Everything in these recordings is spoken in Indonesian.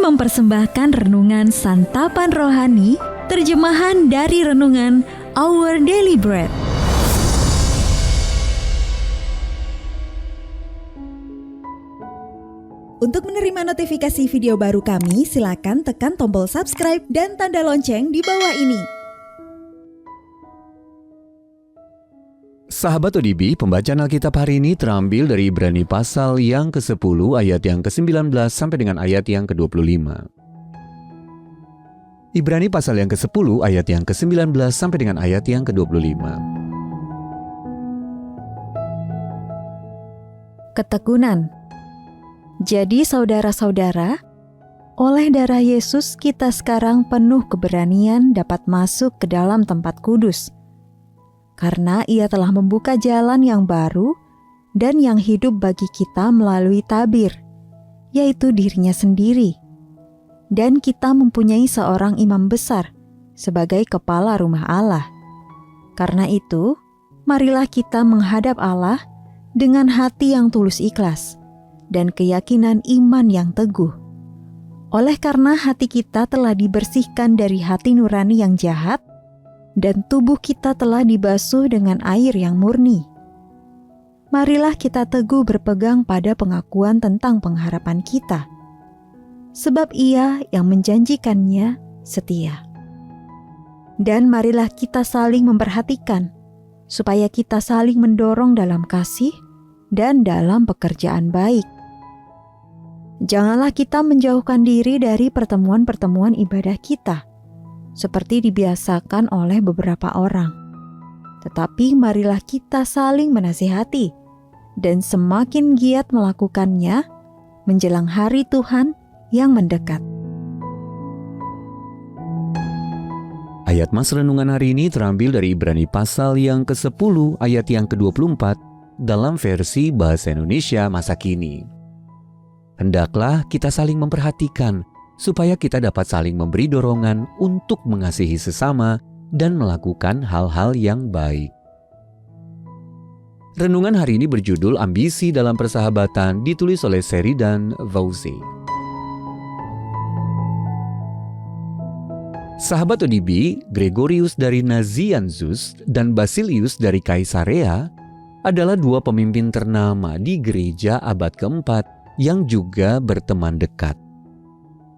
mempersembahkan renungan Santapan Rohani, terjemahan dari renungan Our Daily Bread. Untuk menerima notifikasi video baru kami, silakan tekan tombol subscribe dan tanda lonceng di bawah ini. Sahabat ODB, pembacaan Alkitab hari ini terambil dari Ibrani pasal yang ke-10 ayat yang ke-19 sampai dengan ayat yang ke-25. Ibrani pasal yang ke-10 ayat yang ke-19 sampai dengan ayat yang ke-25. Ketekunan. Jadi saudara-saudara, oleh darah Yesus kita sekarang penuh keberanian dapat masuk ke dalam tempat kudus. Karena Ia telah membuka jalan yang baru dan yang hidup bagi kita melalui tabir, yaitu dirinya sendiri. Dan kita mempunyai seorang imam besar sebagai kepala rumah Allah. Karena itu, marilah kita menghadap Allah dengan hati yang tulus ikhlas dan keyakinan iman yang teguh. Oleh karena hati kita telah dibersihkan dari hati nurani yang jahat, dan tubuh kita telah dibasuh dengan air yang murni. Marilah kita teguh berpegang pada pengakuan tentang pengharapan kita, sebab Ia yang menjanjikannya setia. Dan marilah kita saling memperhatikan, supaya kita saling mendorong dalam kasih dan dalam pekerjaan baik. Janganlah kita menjauhkan diri dari pertemuan-pertemuan ibadah kita, seperti dibiasakan oleh beberapa orang. Tetapi marilah kita saling menasihati, dan semakin giat melakukannya menjelang hari Tuhan yang mendekat. Ayat Mas Renungan hari ini terambil dari Ibrani pasal yang ke-10 ayat yang ke-24 dalam versi Bahasa Indonesia masa kini. Hendaklah kita saling memperhatikan, supaya kita dapat saling memberi dorongan untuk mengasihi sesama dan melakukan hal-hal yang baik. Renungan hari ini berjudul Ambisi dalam Persahabatan, ditulis oleh Sheridan Voysey. Sahabat ODB, Gregorius dari Nazianzus dan Basilius dari Kaisarea adalah dua pemimpin ternama di gereja abad keempat yang juga berteman dekat.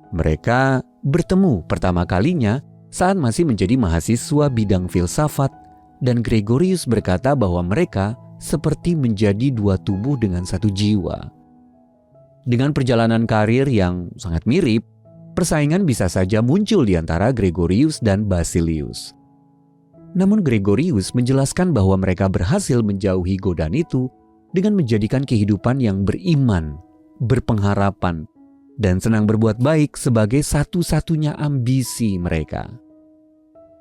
Mereka bertemu pertama kalinya saat masih menjadi mahasiswa bidang filsafat, dan Gregorius berkata bahwa mereka seperti menjadi dua tubuh dengan satu jiwa. Dengan perjalanan karir yang sangat mirip, persaingan bisa saja muncul di antara Gregorius dan Basilius. Namun Gregorius menjelaskan bahwa mereka berhasil menjauhi godaan itu dengan menjadikan kehidupan yang beriman, berpengharapan, dan senang berbuat baik sebagai satu-satunya ambisi mereka.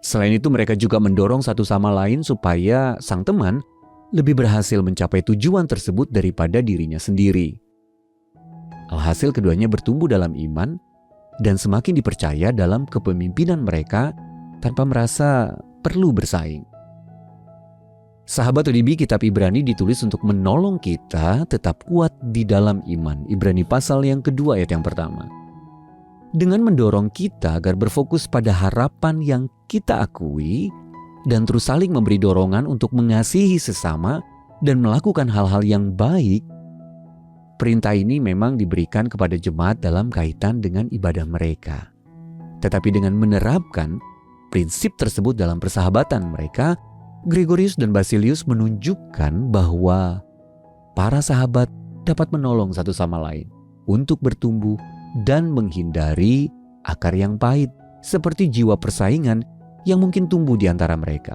Selain itu, mereka juga mendorong satu sama lain supaya sang teman lebih berhasil mencapai tujuan tersebut daripada dirinya sendiri. Alhasil keduanya bertumbuh dalam iman dan semakin dipercaya dalam kepemimpinan mereka tanpa merasa perlu bersaing. Sahabat ODB, kitab Ibrani ditulis untuk menolong kita tetap kuat di dalam iman. Ibrani pasal yang kedua ayat yang pertama. Dengan mendorong kita agar berfokus pada harapan yang kita akui dan terus saling memberi dorongan untuk mengasihi sesama dan melakukan hal-hal yang baik. Perintah ini memang diberikan kepada jemaat dalam kaitan dengan ibadah mereka. Tetapi dengan menerapkan prinsip tersebut dalam persahabatan mereka, Gregorius dan Basilius menunjukkan bahwa para sahabat dapat menolong satu sama lain untuk bertumbuh dan menghindari akar yang pahit seperti jiwa persaingan yang mungkin tumbuh di antara mereka.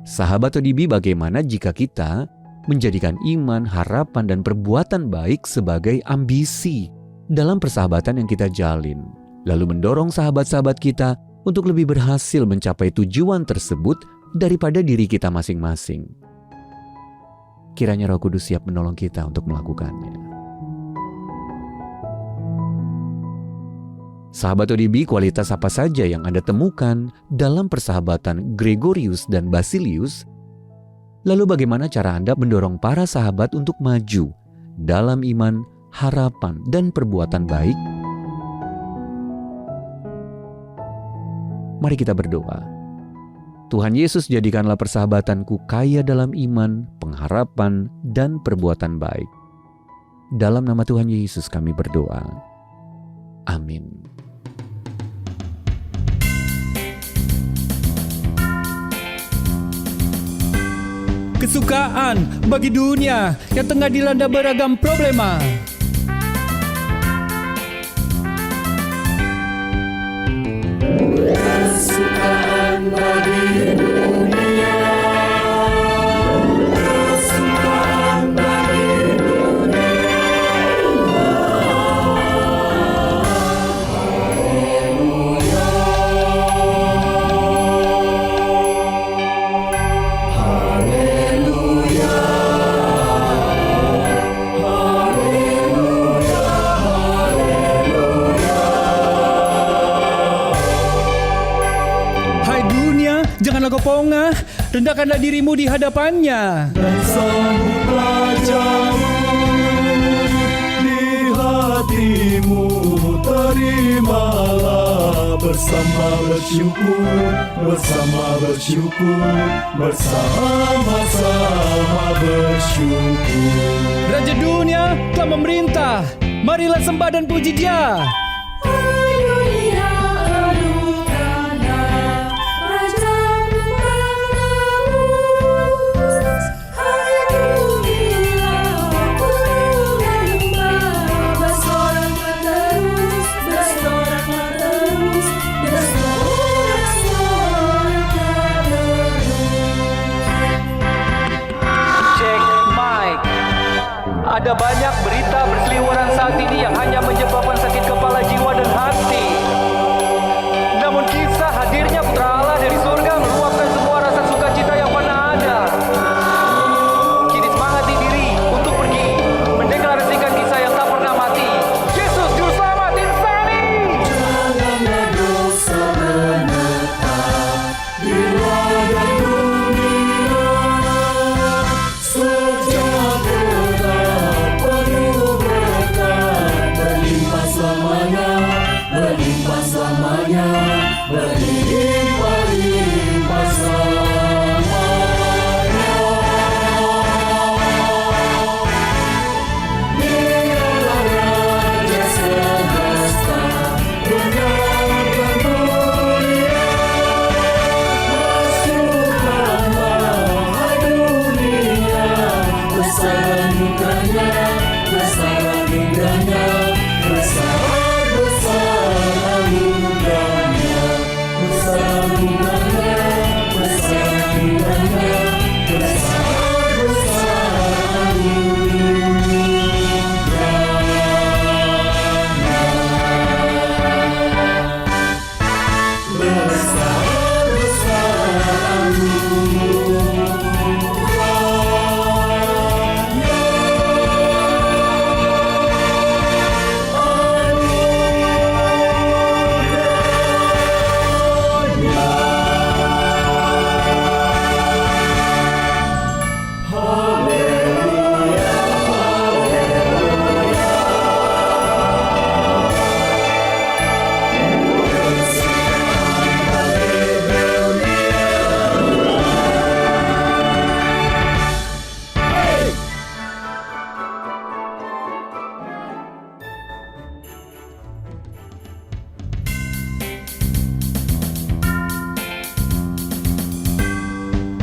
Sahabat ODB, bagaimana jika kita menjadikan iman, harapan, dan perbuatan baik sebagai ambisi dalam persahabatan yang kita jalin, lalu mendorong sahabat-sahabat kita untuk lebih berhasil mencapai tujuan tersebut daripada diri kita masing-masing. Kiranya Roh Kudus siap menolong kita untuk melakukannya. Sahabat ODB, kualitas apa saja yang Anda temukan dalam persahabatan Gregorius dan Basilius? Lalu bagaimana cara Anda mendorong para sahabat untuk maju dalam iman, harapan, dan perbuatan baik Mari kita berdoa. Tuhan Yesus, jadikanlah persahabatanku kaya dalam iman, pengharapan, dan perbuatan baik. Dalam nama Tuhan Yesus kami berdoa. Amin. Kesukaan bagi dunia yang tengah dilanda beragam problema. Kesukaan bagi dunia, kesukaan bagi dunia. Haleluya, haleluya, haleluya. Hai dunia, janganlah kau pongah, rendahkanlah dirimu di hadapannya. Dan sambutlah jamu di hatimu, terimalah bersama bersyukur, bersama-sama bersyukur. Raja dunia telah memerintah, marilah sembah dan puji Dia. Ada banyak berita berseliweran saat ini yang hanya menyebabkan sakit kepala jiwa dan hati. Namun kisah hadirnya Putra Allah dari surga meluapkan semua rasa sukacita yang pernah ada. Kini semangati diri untuk pergi mendeklarasikan kisah yang tak pernah mati. Yesus Juru Selamat insani. Janganlah dosa menetap di ladang dunia, sejak tetap penuh berkat, berlimpah selamanya, berlimpah selamanya, berlimpah selamanya. Dialah Raja semesta, benar dan mulia. Masukkanlah hai dunia, besar anugerahnya, besar anugerahnya, besar anugerahnya, besar anugerahnya, besar anugerahnya, besar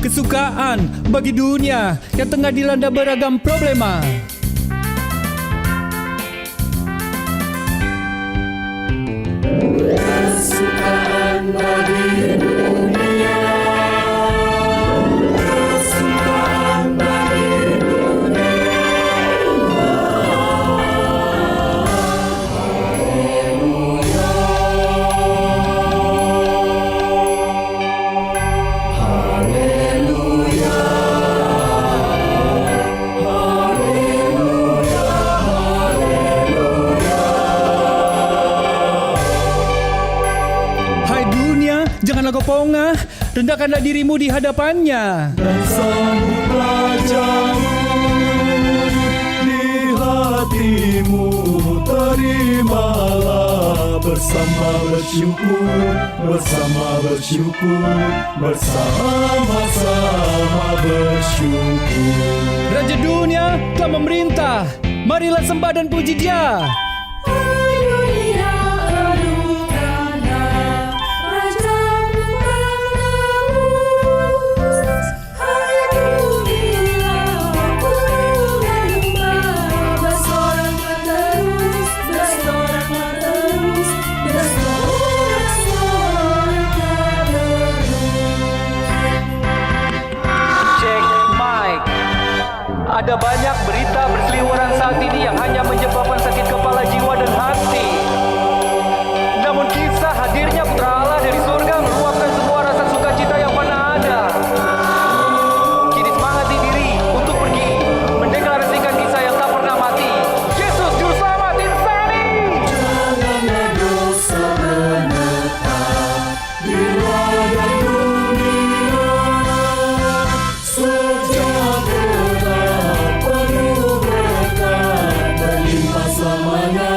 Kesukaan bagi dunia yang tengah dilanda beragam problema. kesukaan bagi dunia, kesukaan bagi dunia. Haleluya, haleluya, haleluya. Hai dunia, janganlah kau pongah, rendahkanlah dirimu di hadapannya. Dan sambutlah jamu di hatimu, terimalah bersama bersyukur, bersama-sama bersyukur. Raja dunia telah memerintah. Marilah sembah dan puji Dia. Haleluya, anugerah Raja penebus. Haleluya, pujian menyembah. Bersorak terus, bersorak-sorak terus. Check mic. Ada banyak berita berseliweran saat ini yang hanya menyebabkan sakit kepala jiwa dan hati. Namun kisah hadirnya Putra Allah dari surga meluapkan semua rasa sukacita yang pernah ada. Kini semangati diri untuk pergi mendeklarasikan kisah yang tak pernah mati. Yesus Juru Selamat insani. Janganlah dosa menetap di ladang dunia. Sejahtera penuh berkat, berlimpah selamanya,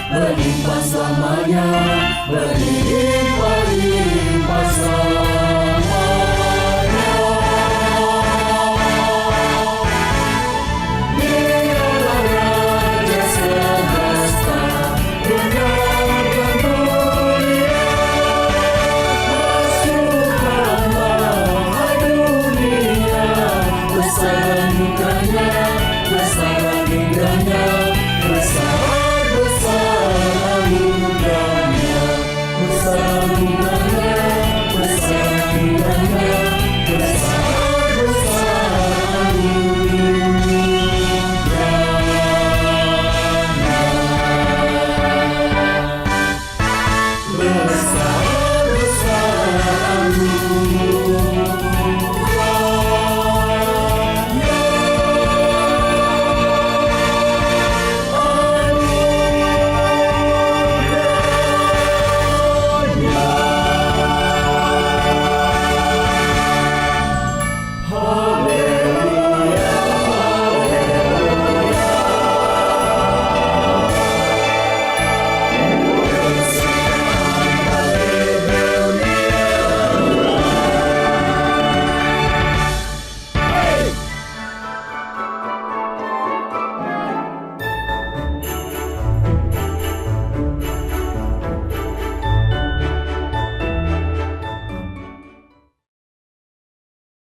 berlimpah selamanya, berlimpah selamanya. Dialah Raja semesta, dengarkan mulia. Masukkanlah hai dunia, besar anugerahnya, besar anugerahnya.